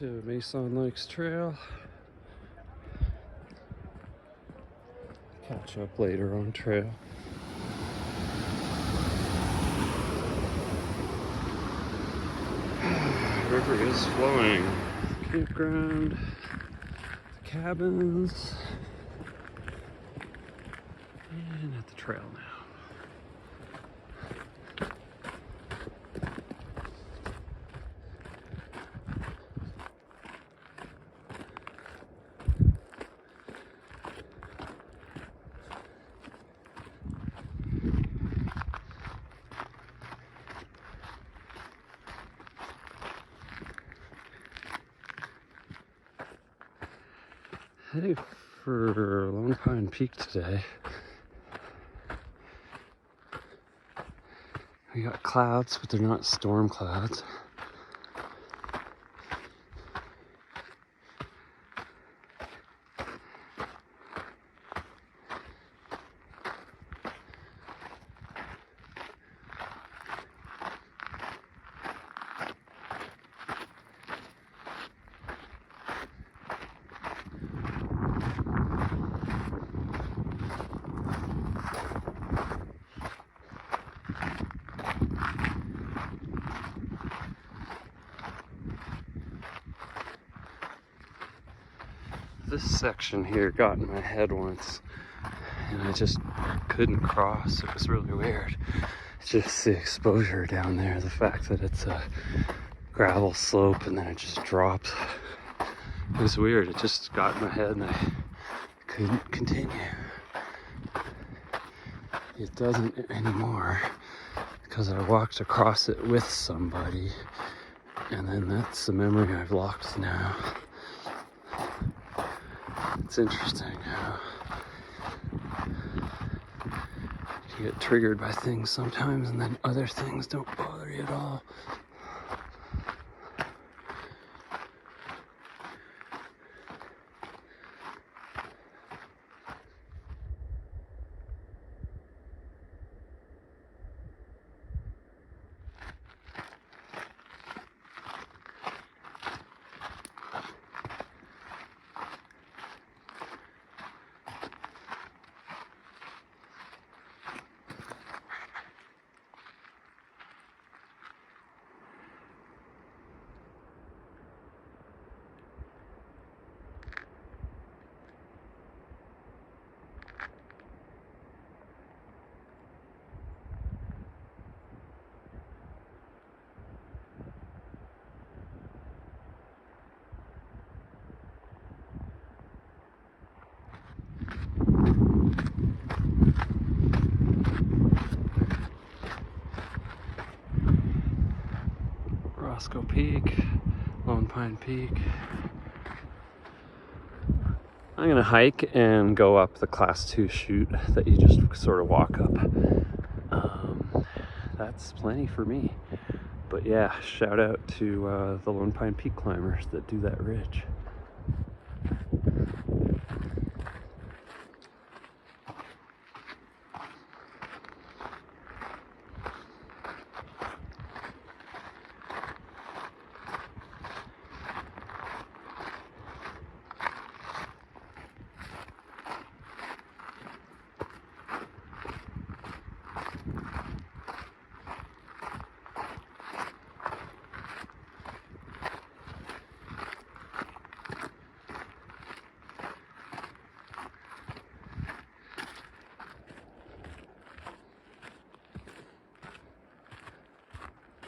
to Mason Lakes Trail. Catch up later on trail. River is flowing. Campground, the cabins, and at the trail now. Heading for Lone Pine Peak today. We got clouds, but they're not storm clouds. This section here got in my head once, and I just couldn't cross. It was really weird. It's just the exposure down there, the fact that it's a gravel slope and then it just drops. It was weird. It just got in my head and I couldn't continue. It doesn't anymore because I walked across it with somebody, and then that's the memory I've lost now. It's interesting how you get triggered by things sometimes and then other things don't bother you at all. Roscoe Peak, Lone Pine Peak. I'm gonna hike and go up the class 2 chute that you just sort of walk up. That's plenty for me. But yeah, shout out to the Lone Pine Peak climbers that do that ridge.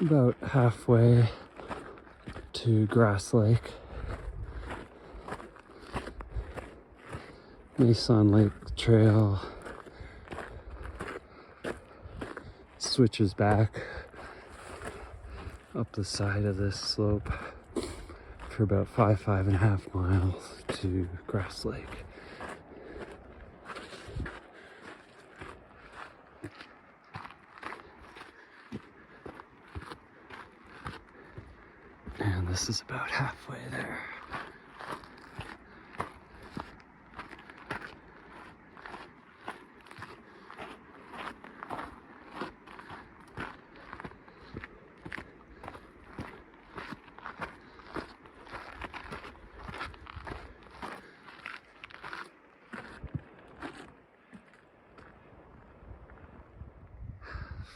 About halfway to Grass Lake. Mason Lake Trail switches back up the side of this slope for about 5.5 miles to Grass Lake. And this is about halfway there.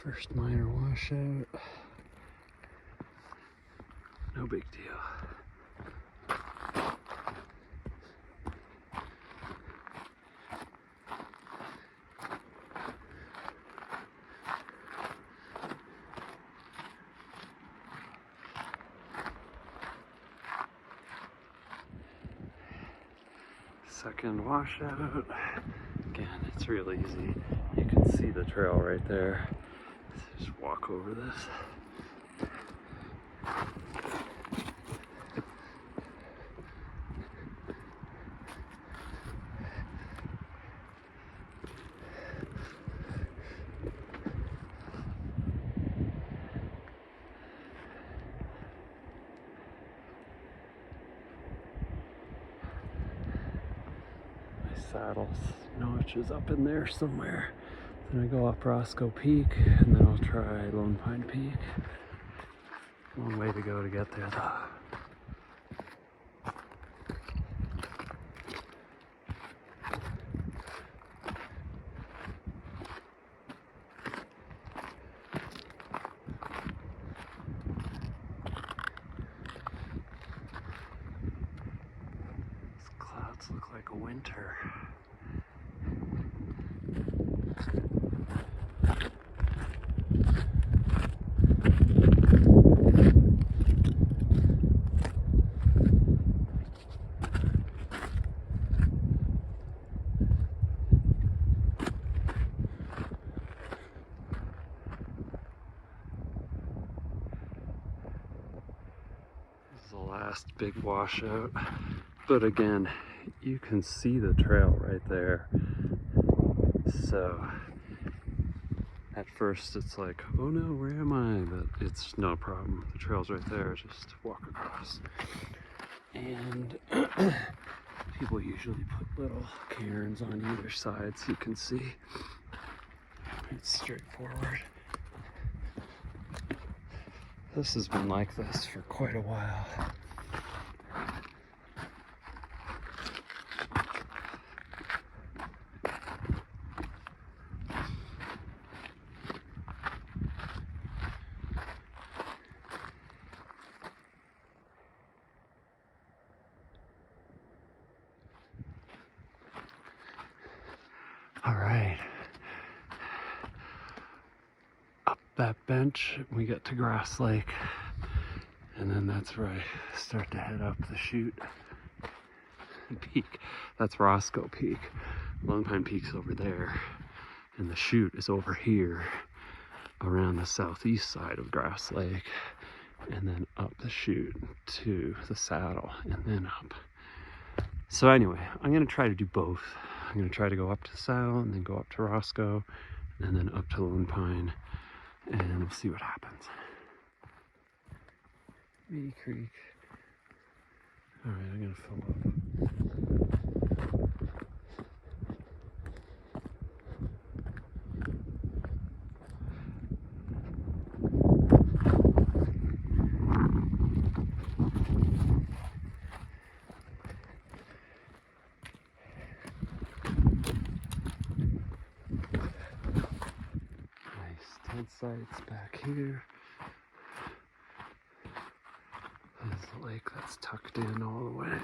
First minor washout. No big deal. Second washout. Again, it's real easy. You can see the trail right there. Just walk over this. Saddle notches up in there somewhere. Then I go up Roscoe Peak, and then I'll try Lone Pine Peak. Long way to go to get there though. These clouds look like winter. The last big washout, but again, you can see the trail right there. So at first it's like, oh no, where am I? But it's no problem. The trail's right there, just walk across. And people usually put little cairns on either side so you can see. It's straightforward. This has been like this for quite a while. All right. Up that bench, we get to Grass Lake. And then that's where I start to head up the chute. Peak. That's Roscoe Peak. Lone Pine Peak's over there. And the chute is over here around the southeast side of Grass Lake. And then up the chute to the saddle and then up. So anyway, I'm gonna try to do both. I'm gonna try to go up to the saddle and then go up to Roscoe and then up to Lone Pine, and we'll see what happens. Meaty Creek. All right, I'm gonna fill up. Tent sites back here. There's the lake that's tucked in all the way.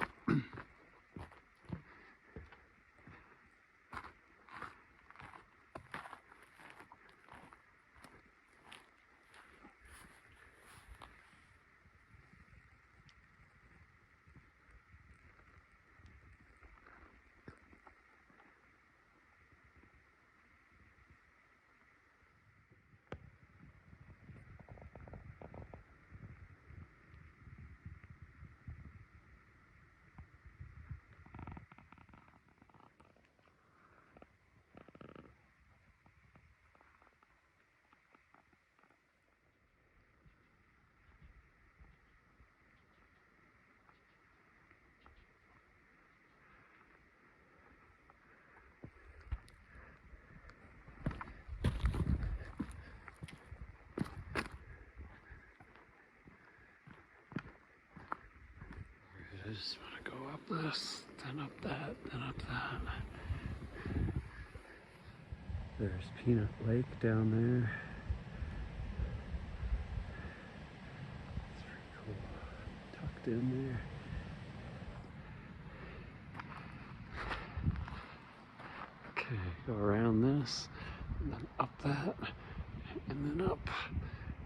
I just want to go up this, then up that, then up that. There's Peanut Lake down there. tucked in there. Okay, go around this, and then up that, and then up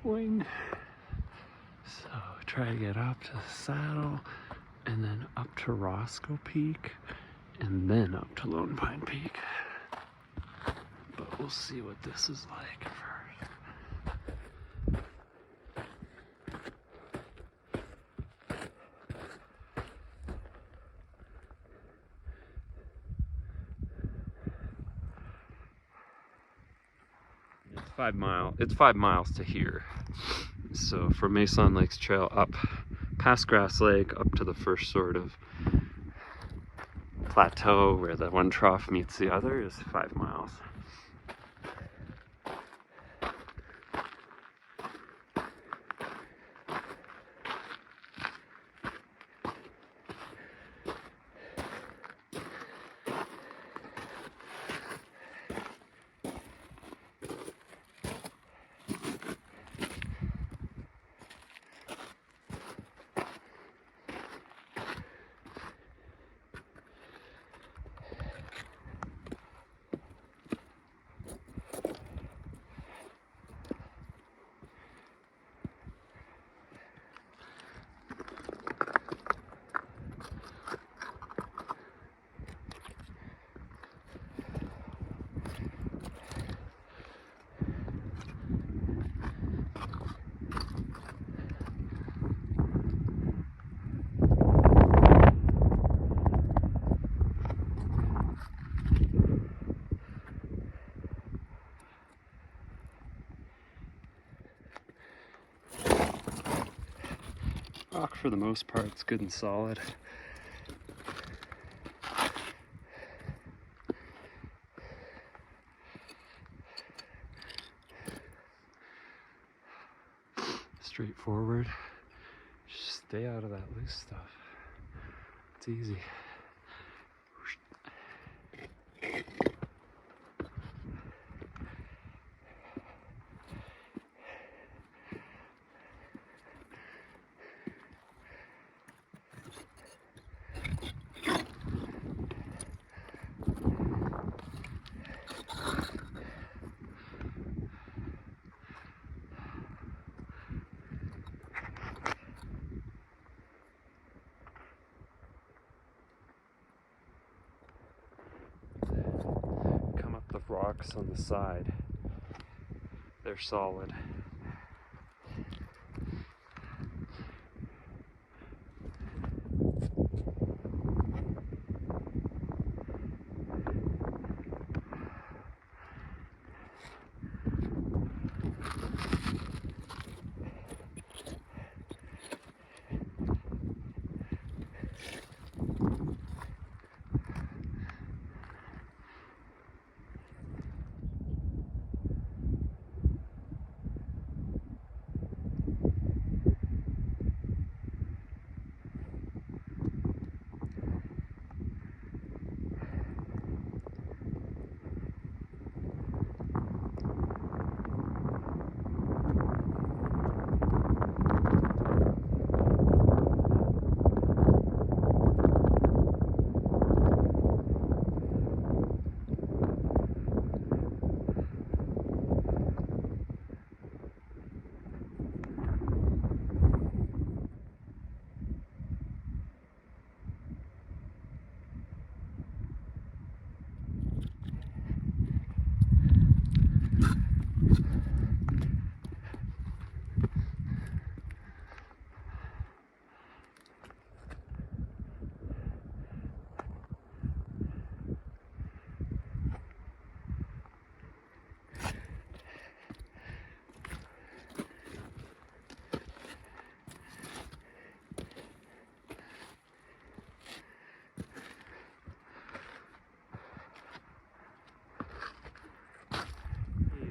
wing. So try to get up to the saddle, and then up to Roscoe Peak, and then up to Lone Pine Peak. But we'll see what this is like first. It's 5 miles to here. So from Mason Lakes Trail up past Grass Lake up to the first sort of plateau where the one trough meets the other is 5 miles. Rock for the most part, it's good and solid. Straightforward. Just stay out of that loose stuff. It's easy. Rocks on the side, they're solid.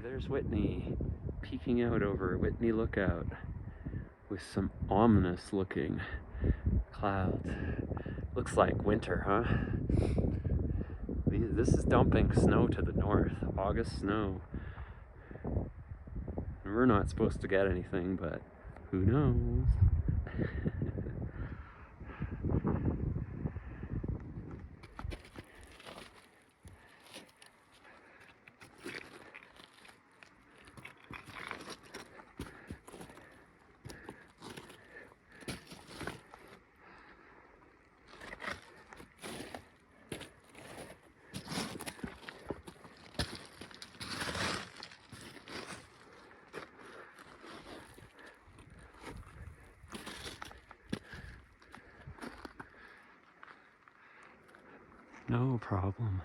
There's Whitney peeking out over Whitney Lookout with some ominous looking clouds. Looks like winter, huh? This is dumping snow to the north, August snow. We're not supposed to get anything, but who knows? No problem.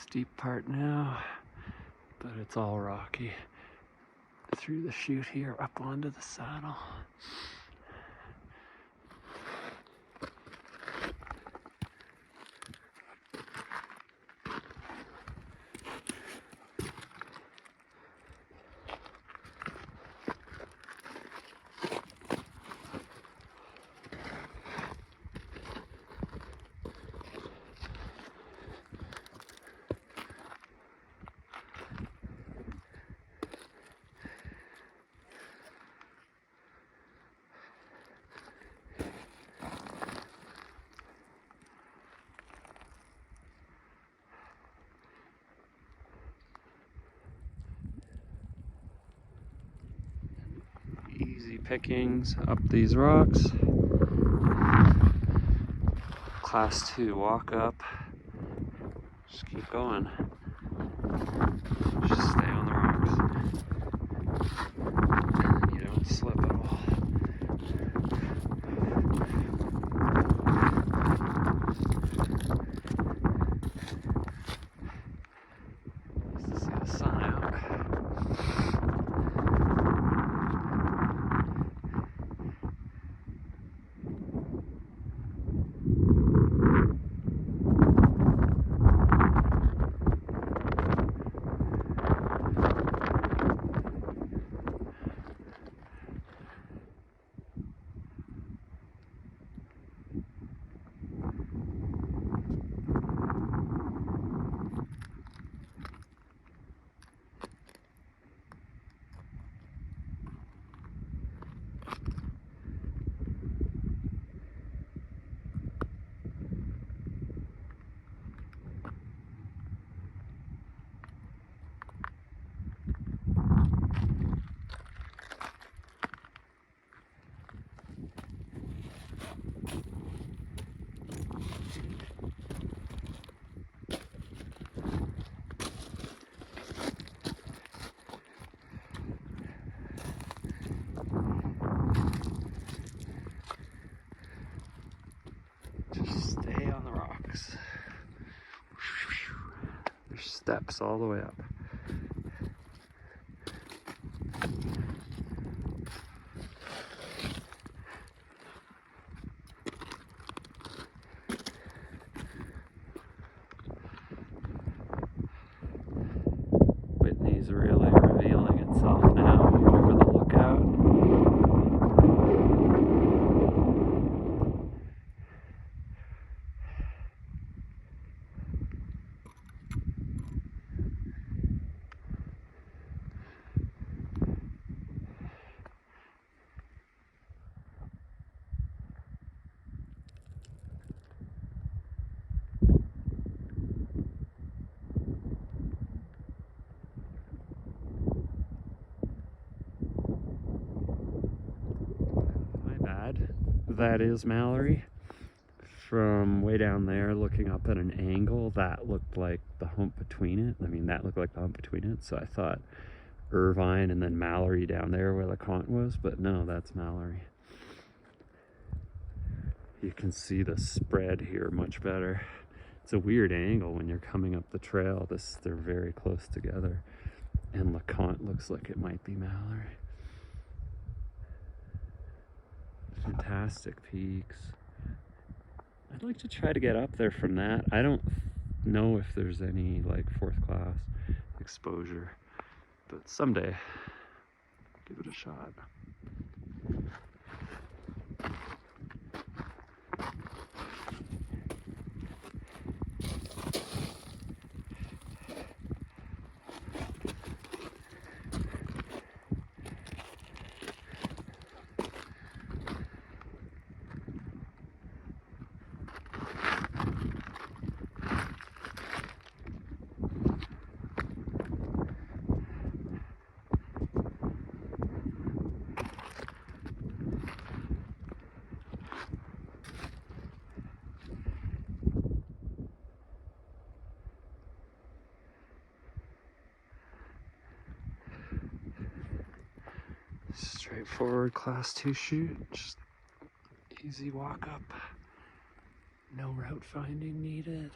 Steep part now, but it's all rocky. Through the chute here, up onto the saddle. Easy pickings up these rocks. Class 2 walk up. Just keep going. Just stay on the rocks. You don't slip at all. Nice to see the sun out. Just stay on the rocks. There's steps all the way up. Whitney's really revealing itself now over the lookout. That is Mallory. From way down there, looking up at an angle, that looked like the hump between it. I mean, that looked like the hump between it. So I thought Irvine and then Mallory down there where LeConte was, but no, that's Mallory. You can see the spread here much better. It's a weird angle when you're coming up the trail. They're very close together. And LeConte looks like it might be Mallory. Fantastic peaks. I'd like to try to get up there from that. I don't know if there's any like 4th class exposure, but someday, give it a shot. Straightforward class 2 chute, just easy walk up, no route finding needed.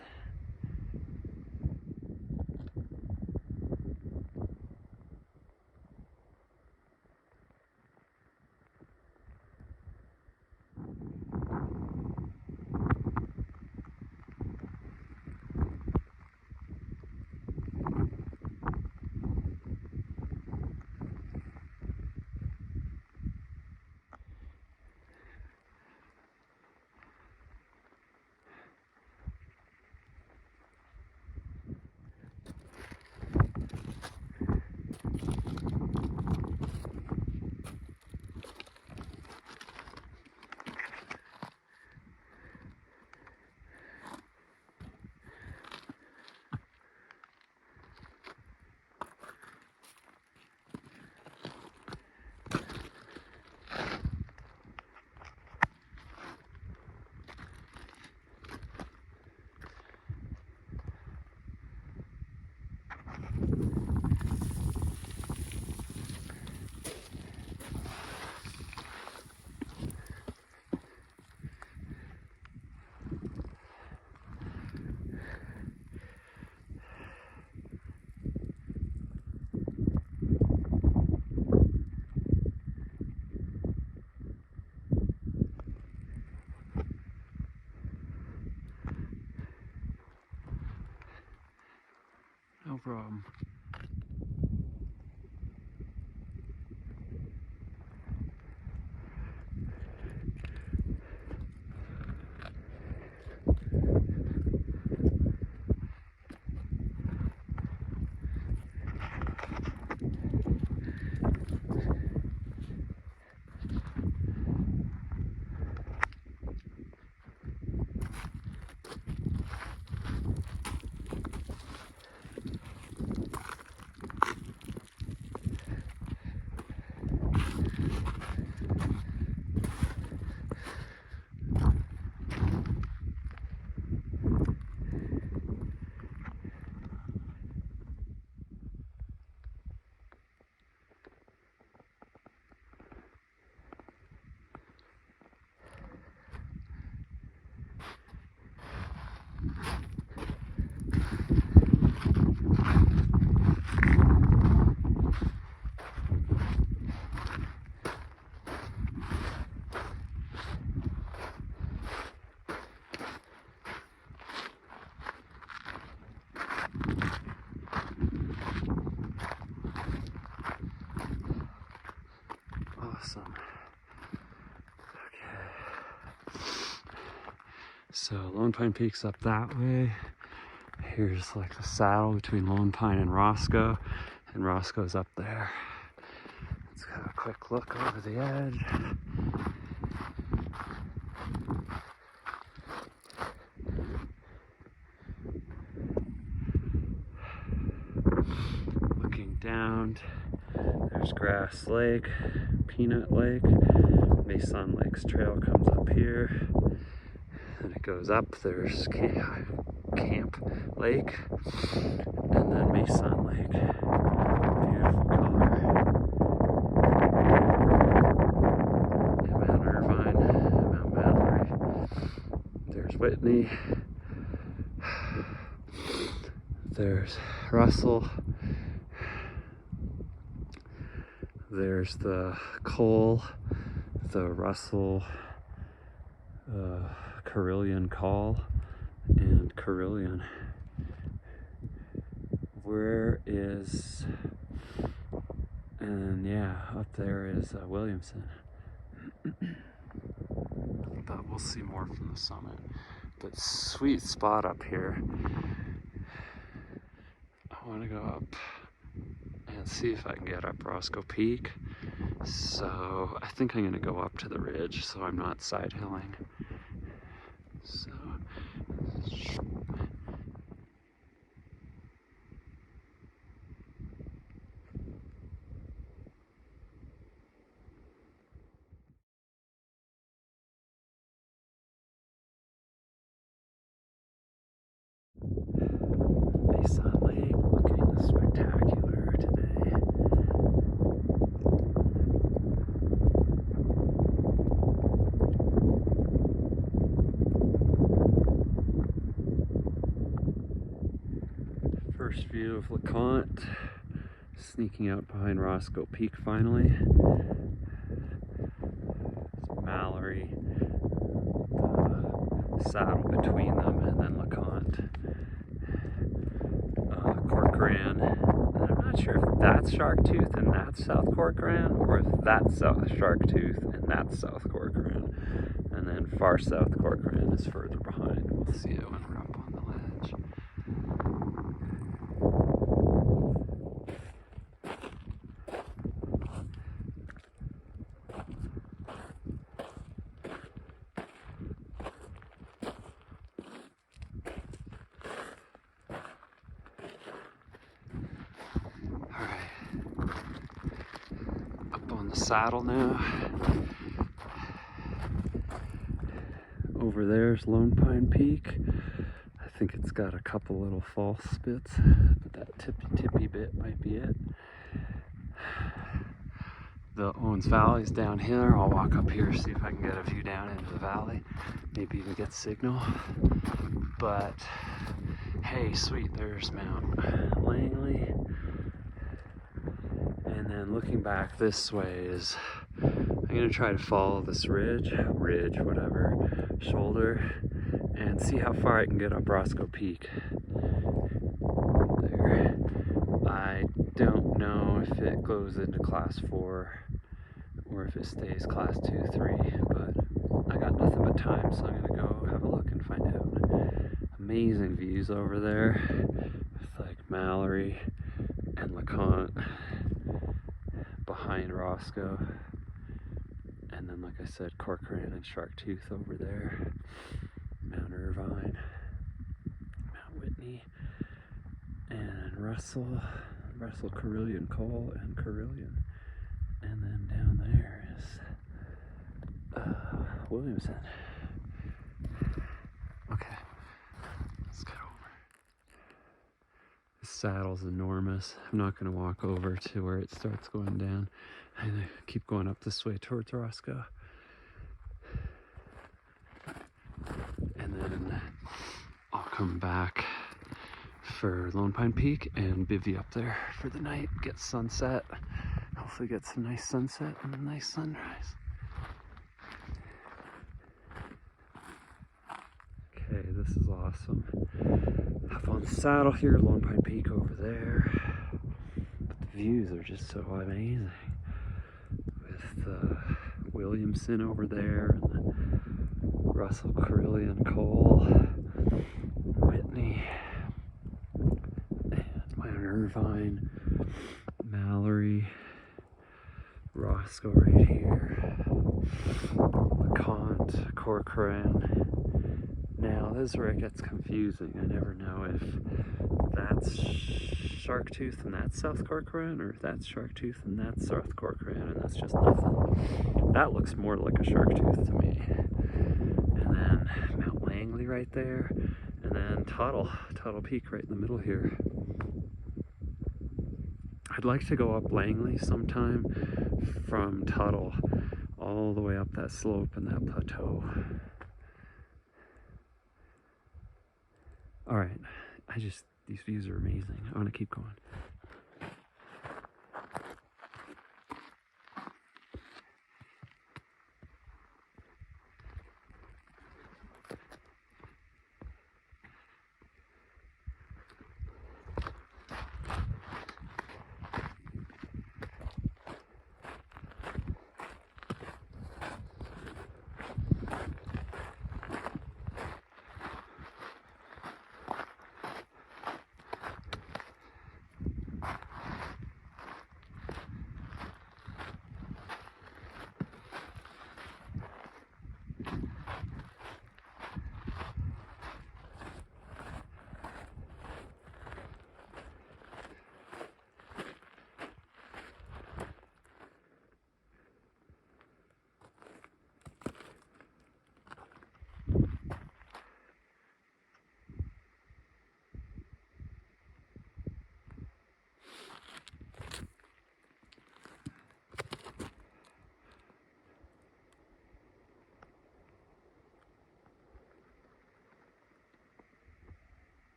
No problem. Awesome. Okay. So Lone Pine Peak's up that way. Here's like the saddle between Lone Pine and Roscoe Roscoe's up there. Let's have a quick look over the edge. Looking down, there's Grass Lake, Peanut Lake. Mason Lake's trail comes up here. And it goes up, there's Camp Lake, and then Mason Lake. Beautiful color. Whitney. There's Russell. There's the Cole, the Russell Carilion Call, and Carilion. Where is, and yeah, up there is Williamson. But we'll see more from the summit. But sweet spot up here. I want to go up and see if I can get up Roscoe Peak. So I think I'm going to go up to the ridge so I'm not side hilling. So Basin Lake looking spectacular today. First view of LeConte, sneaking out behind Roscoe Peak finally. There's Mallory, the saddle between them, and then LeConte. Corcoran, and I'm not sure if that's Sharktooth and that's South Corcoran, or if that's Sharktooth and that's South Corcoran. And then far South Corcoran is further behind. We'll see it when we're up on the ledge. The saddle now. Over there's Lone Pine Peak. I think it's got a couple little false spits, but that tippy bit might be it. The Owens Valley's down here. I'll walk up here, see if I can get a view down into the valley, maybe even get signal. But hey, sweet, there's Mount Langley. And then looking back this way is, I'm gonna try to follow this ridge, whatever, shoulder, and see how far I can get up Roscoe Peak. There. I don't know if it goes into class 4 or if it stays class 2, 3, but I got nothing but time, so I'm gonna go have a look and find out. Amazing views over there with like Mallory and LeConte behind Roscoe, and then like I said, Corcoran and Sharktooth over there, Mount Irvine, Mount Whitney, and Russell Carilion Cole and Carilion, and then down there is Williamson. Okay, let's get over. This saddle's enormous. I'm not going to walk over to where it starts going down. I'm going to keep going up this way towards Roscoe. And then I'll come back for Lone Pine Peak and bivvy up there for the night, get sunset. Hopefully get some nice sunset and a nice sunrise. Okay, this is awesome. Up on the saddle here, Lone Pine Peak over there. But the views are just so amazing. With Williamson over there, and the Russell Carilion Cole, Whitney, and Mount Irvine, Mallory, Roscoe right here, LeConte, Corcoran. Now this is where it gets confusing. I never know if that's Sharktooth and that's South Corcoran, or if that's Sharktooth and that's South Corcoran, and that's just nothing. That looks more like a Sharktooth to me. And then Mount Langley right there, and then Tuttle Peak right in the middle here. I'd like to go up Langley sometime from Tuttle all the way up that slope and that plateau. All right, these views are amazing. I want to keep going.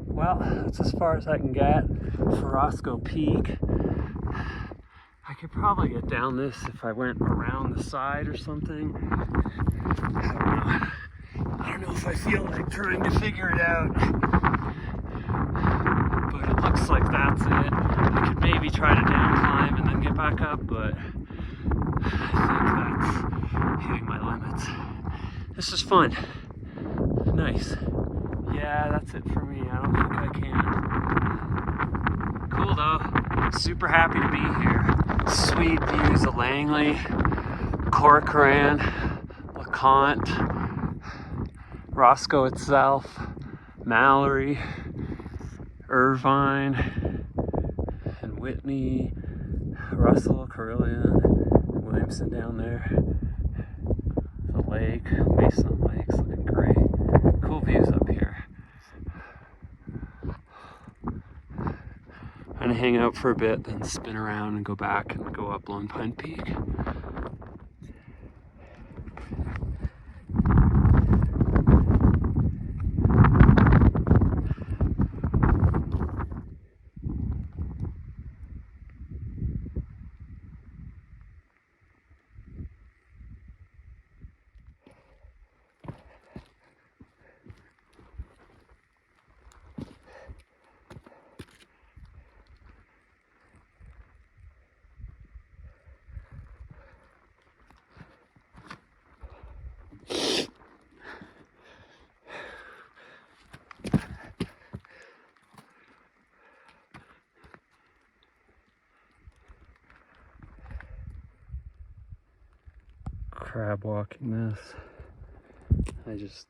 Well, that's as far as I can get for Roscoe Peak. I could probably get down this if I went around the side or something. I don't know if I feel like trying to figure it out. But it looks like that's it. I could maybe try to down climb and then get back up, but I think that's hitting my limits. This is fun. Nice. Yeah, that's it for me. I don't think I can. Cool though. Super happy to be here. Sweet views of Langley, Corcoran, LeConte, Roscoe itself, Mallory, Irvine, and Whitney, Russell, Carilion, Williamson down there. The lake, Mason Lake's looking great. Cool views up here. I'm gonna hang out for a bit, then spin around and go back and go up Lone Pine Peak. Crab walking this. I just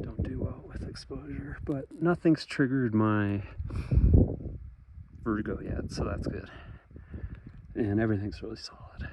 don't do well with exposure, but nothing's triggered my vertigo yet, so that's good. And everything's really solid.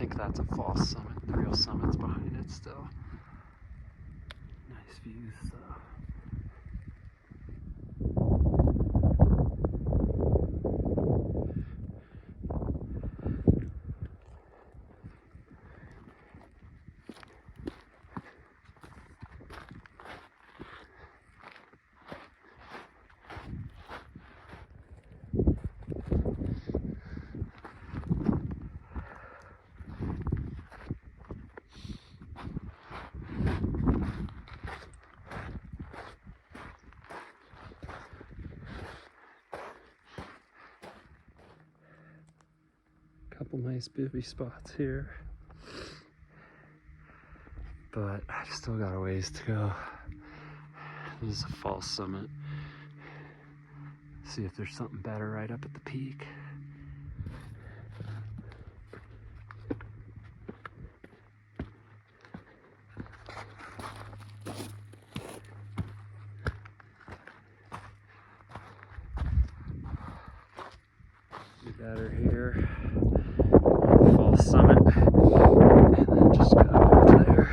think that's a false summit. The real summit's behind it still. Nice views though. Couple nice bivvy spots here, but I still got a ways to go. This is a false summit. See if there's something better right up at the peak. Be better here. False summit, and then just go up to there.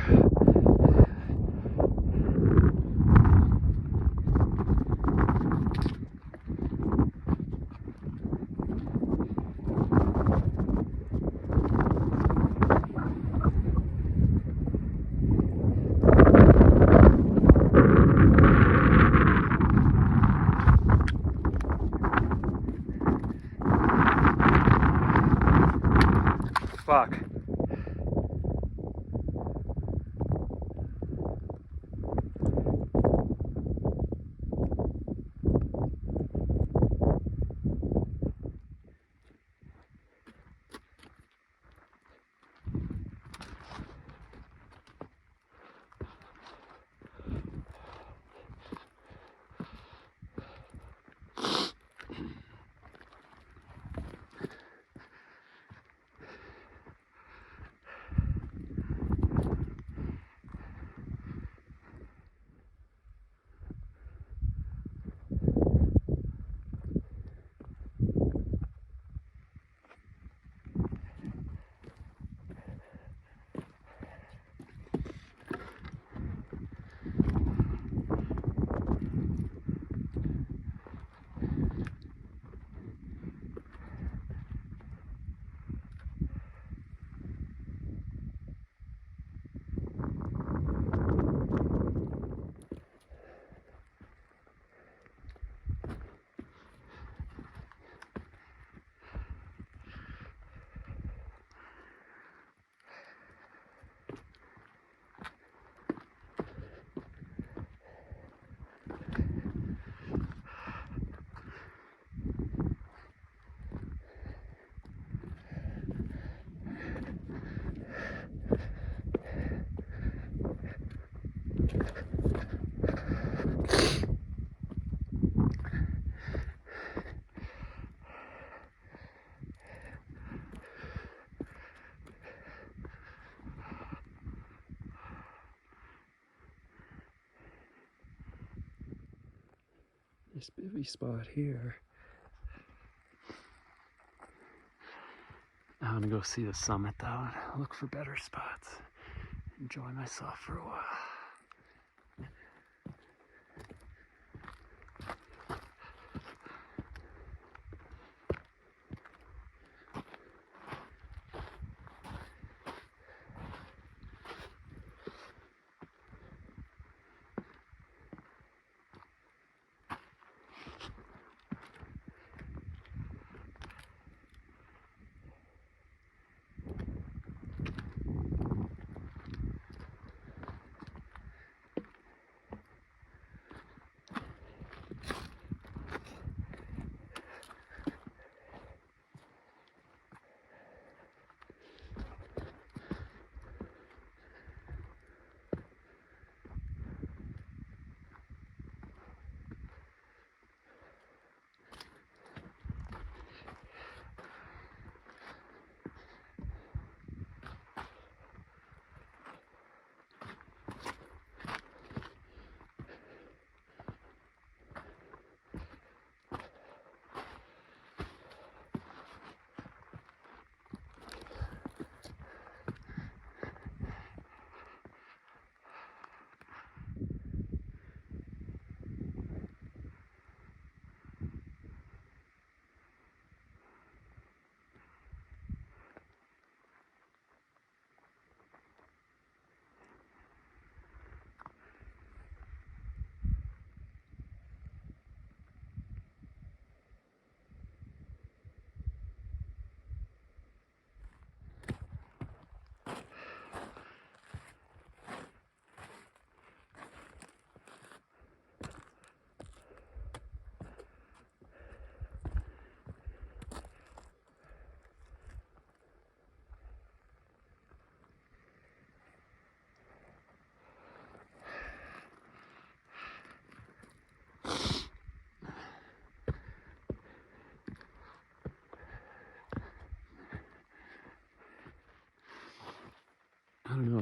Fuck. This bivvy spot here. I'm gonna go see the summit though and look for better spots. Enjoy myself for a while.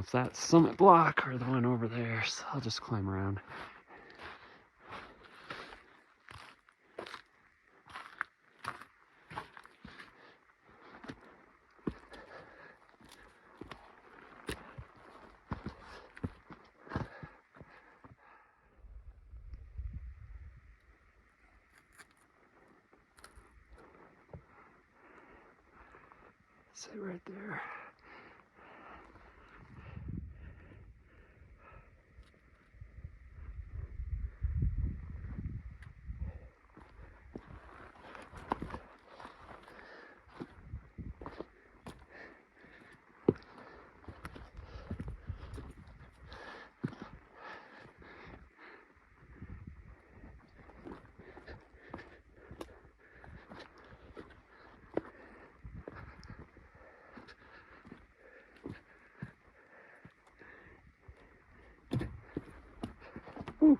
if that's summit block or the one over there, so I'll just climb around. Say right there. Ooh.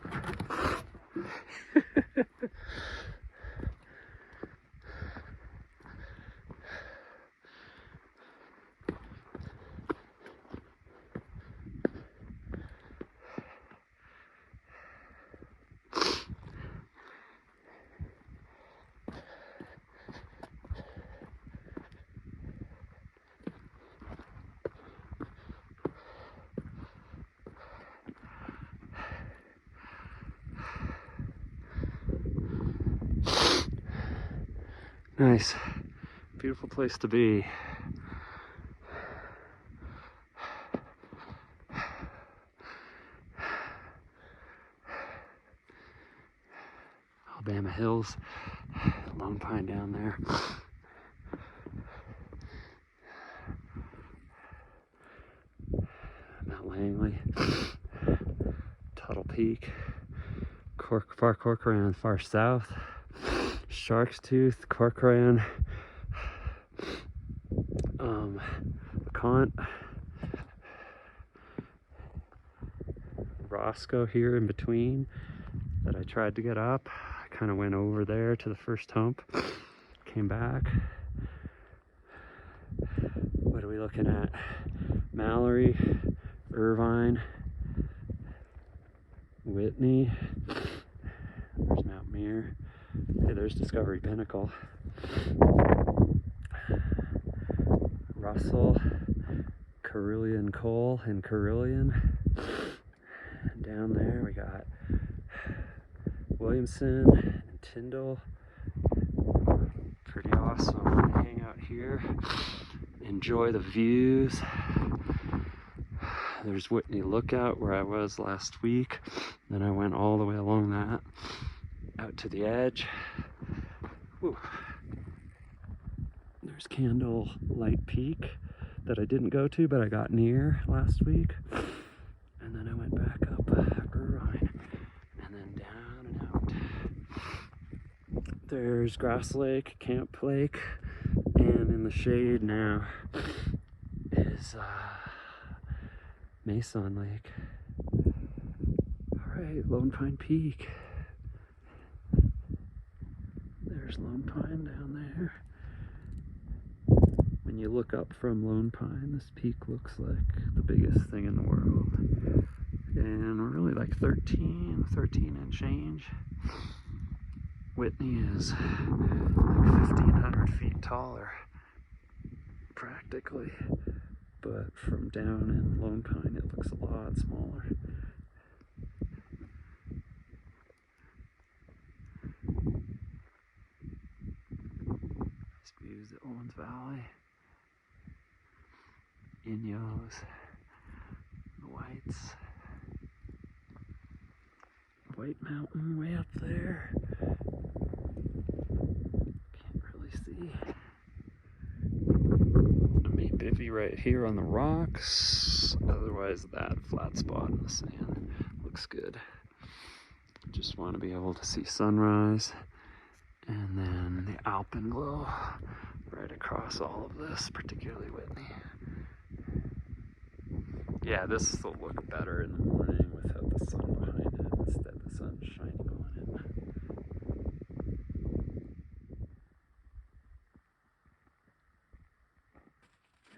Nice, beautiful place to be. Alabama Hills, Lone Pine down there. Mount Langley, Tuttle Peak, far Corcoran far south, Shark's Tooth, Corcoran, LeConte, Roscoe here in between that I tried to get up. I kind of went over there to the first hump, came back. What are we looking at? Mallory, Irvine, Whitney, there's Mount Muir, hey, there's Discovery Pinnacle, Russell, Carillion Coal and Carillion. And down there we got Williamson and Tyndall. Pretty awesome. Hang out here, enjoy the views. There's Whitney Lookout where I was last week. Then I went all the way along that out to the edge. Whew. There's Candle Light Peak that I didn't go to, but I got near last week. And then I went back up Irvine and then down and out. There's Grass Lake, Camp Lake, and in the shade now is Mason Lake. All right, Lone Pine Peak. There's Lone Pine down there. When you look up from Lone Pine, this peak looks like the biggest thing in the world. And we're really like 13 and change. Whitney is like 1,500 feet taller, practically. But from down in Lone Pine, it looks a lot smaller. Nice views at Owens Valley. Inyos, the Whites. White Mountain way up there. Can't really see. A main bivvy right here on the rocks. Otherwise, that flat spot in the sand looks good. Just want to be able to see sunrise and then the alpenglow right across all of this, particularly Whitney. Yeah, this will look better in the morning without the sun behind it. Instead, the sun's shining on it.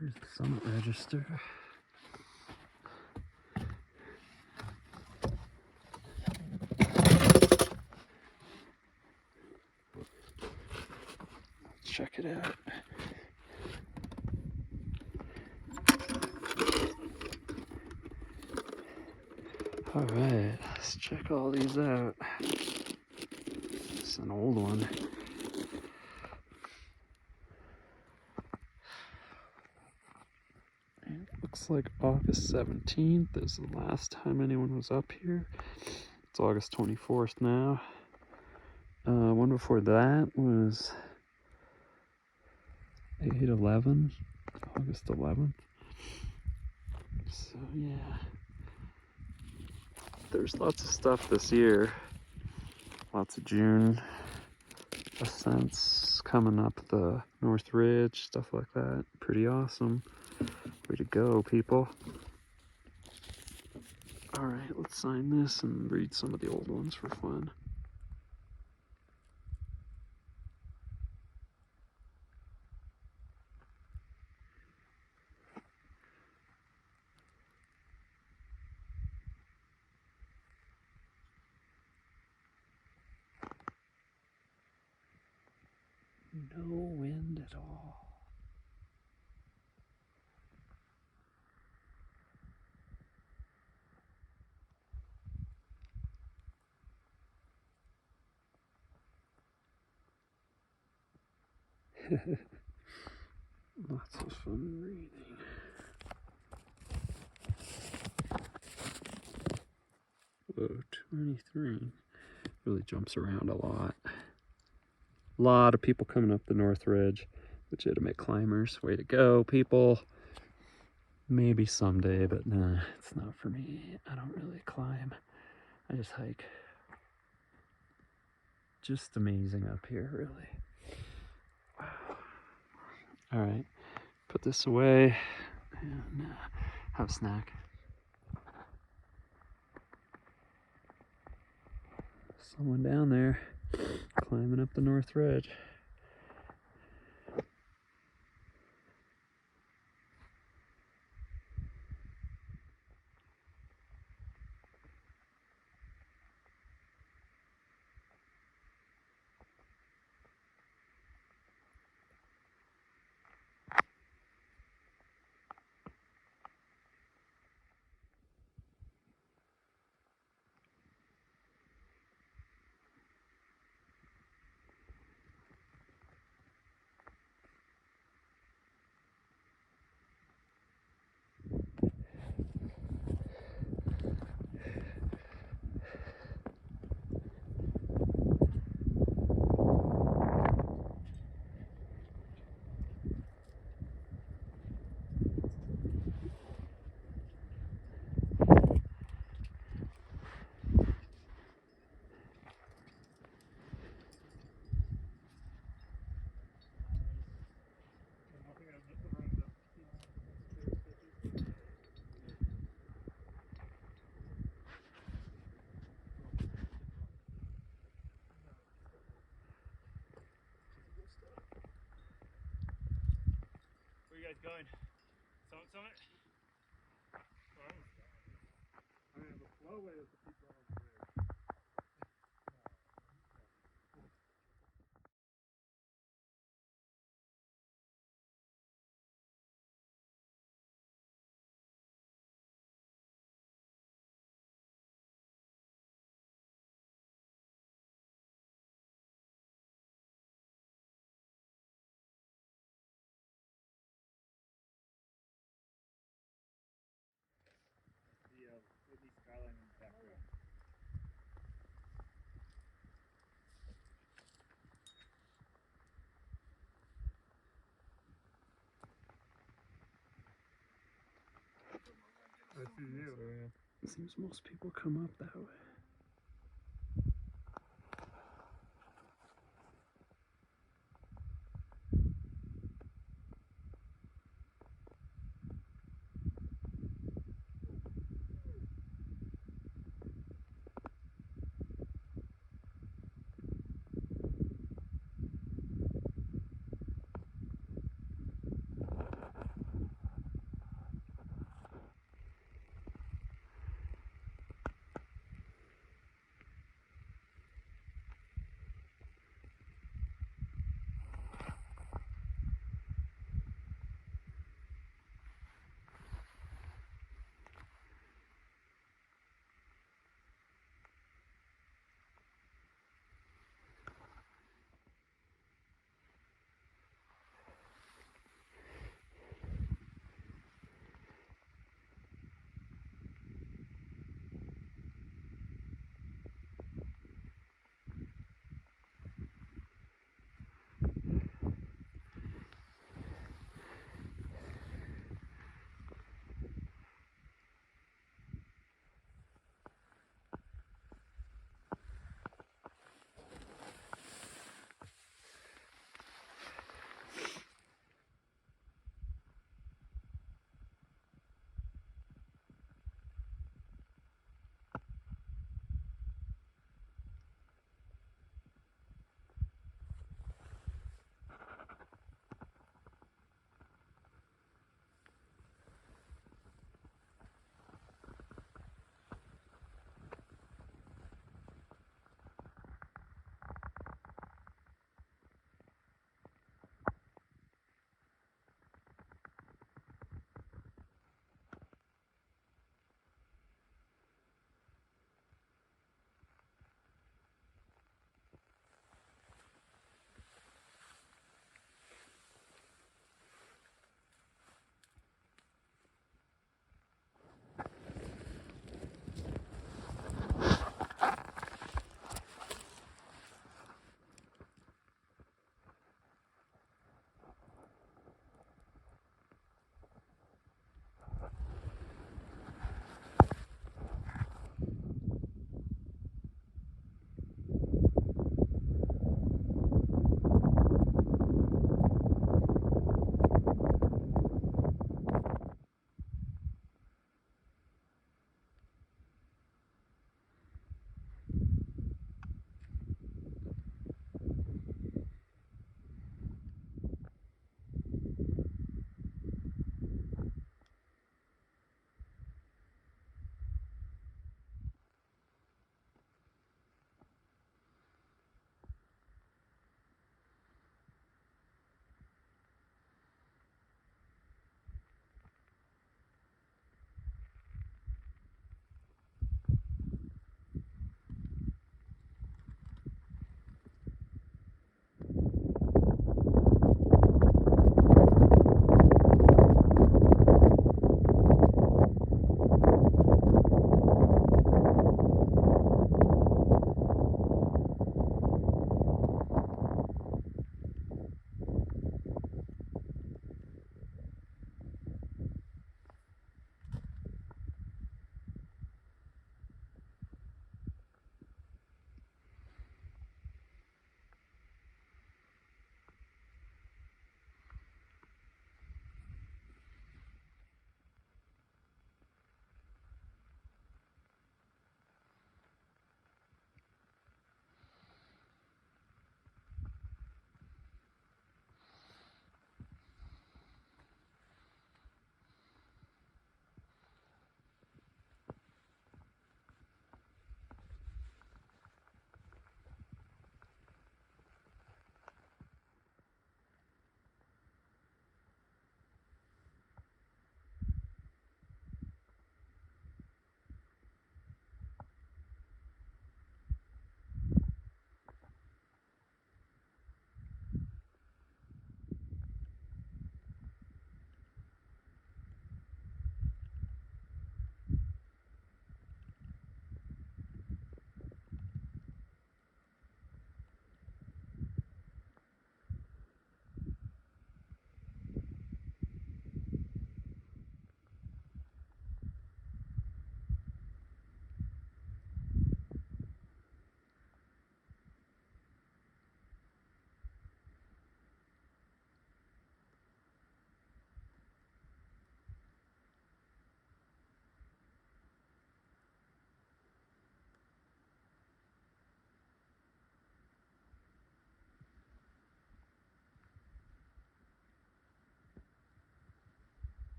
Here's the summit register. check it out. All right, let's check all these out. It's an old one. It looks like August 17th is the last time anyone was up here. It's August 24th now. One before that was 8/11, August 11th. So yeah, there's lots of stuff this year. Lots of June ascents coming up the North Ridge, stuff like that. Pretty awesome. Way to go, people. All right, let's sign this and read some of the old ones for fun. No wind at all. Lots of fun reading. Whoa, 23. Really jumps around a lot. A lot of people coming up the North Ridge. Legitimate climbers. Way to go, people. Maybe someday, but nah, it's not for me. I don't really climb. I just hike. Just amazing up here, really. Wow. All right, put this away and have a snack. Someone down there climbing up the North Ridge. Where are you guys going? Summit? I mean, the flowway is the people on the bridge. The Sydney skyline in the background. I see you. It seems most people come up that way.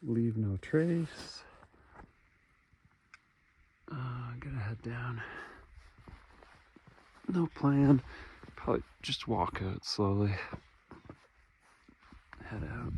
leave no trace. I'm gonna head down. No plan. Probably just walk out slowly. Head out.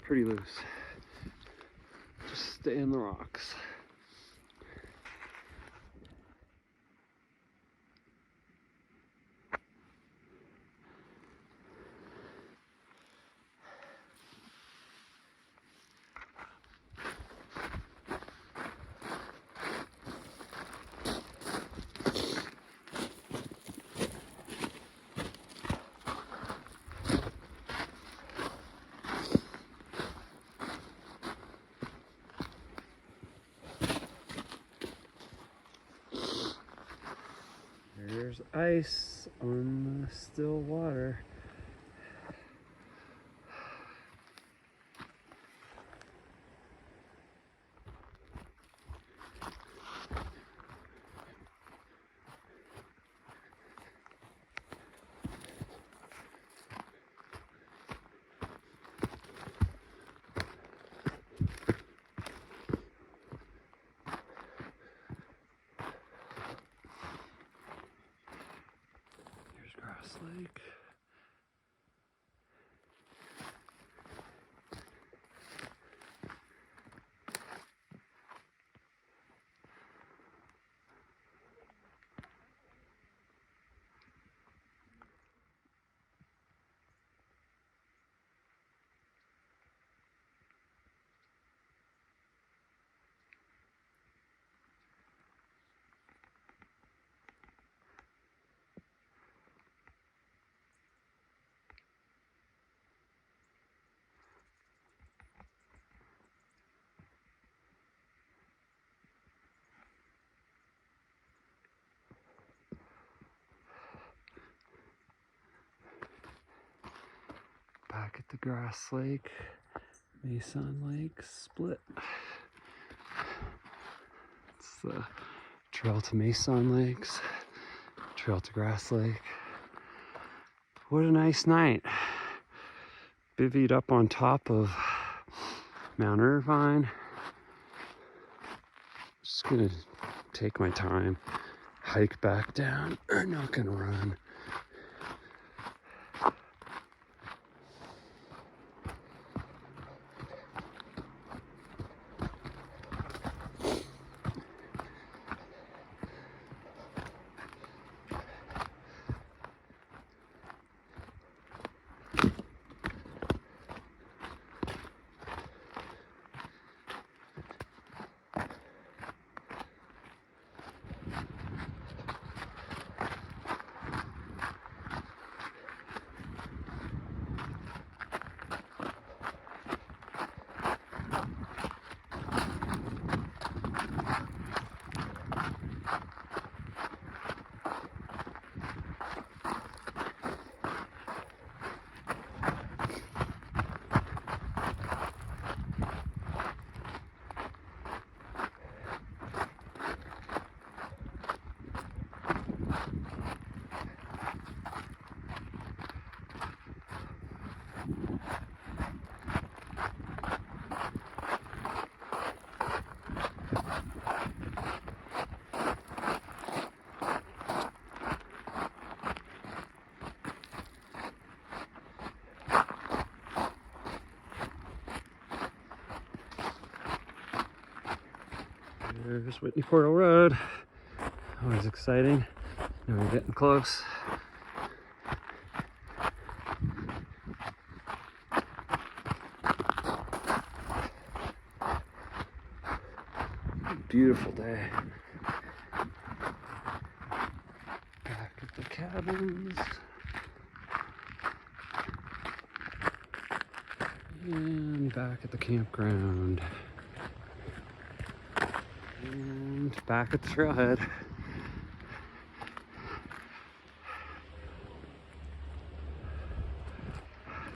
Pretty loose. Just stay in the rocks. There's ice on the still water. Here's Grass Lake. the Grass Lake, Mason Lake split. It's the trail to Mason Lakes, trail to Grass Lake. What a nice night. Bivvied up on top of Mount Irvine. Just gonna take my time, hike back down. I'm not gonna run. There's Whitney Portal Road. Always exciting. Now we're getting close. Beautiful day. Back at the cabins. And back at the campground. And back at the trailhead.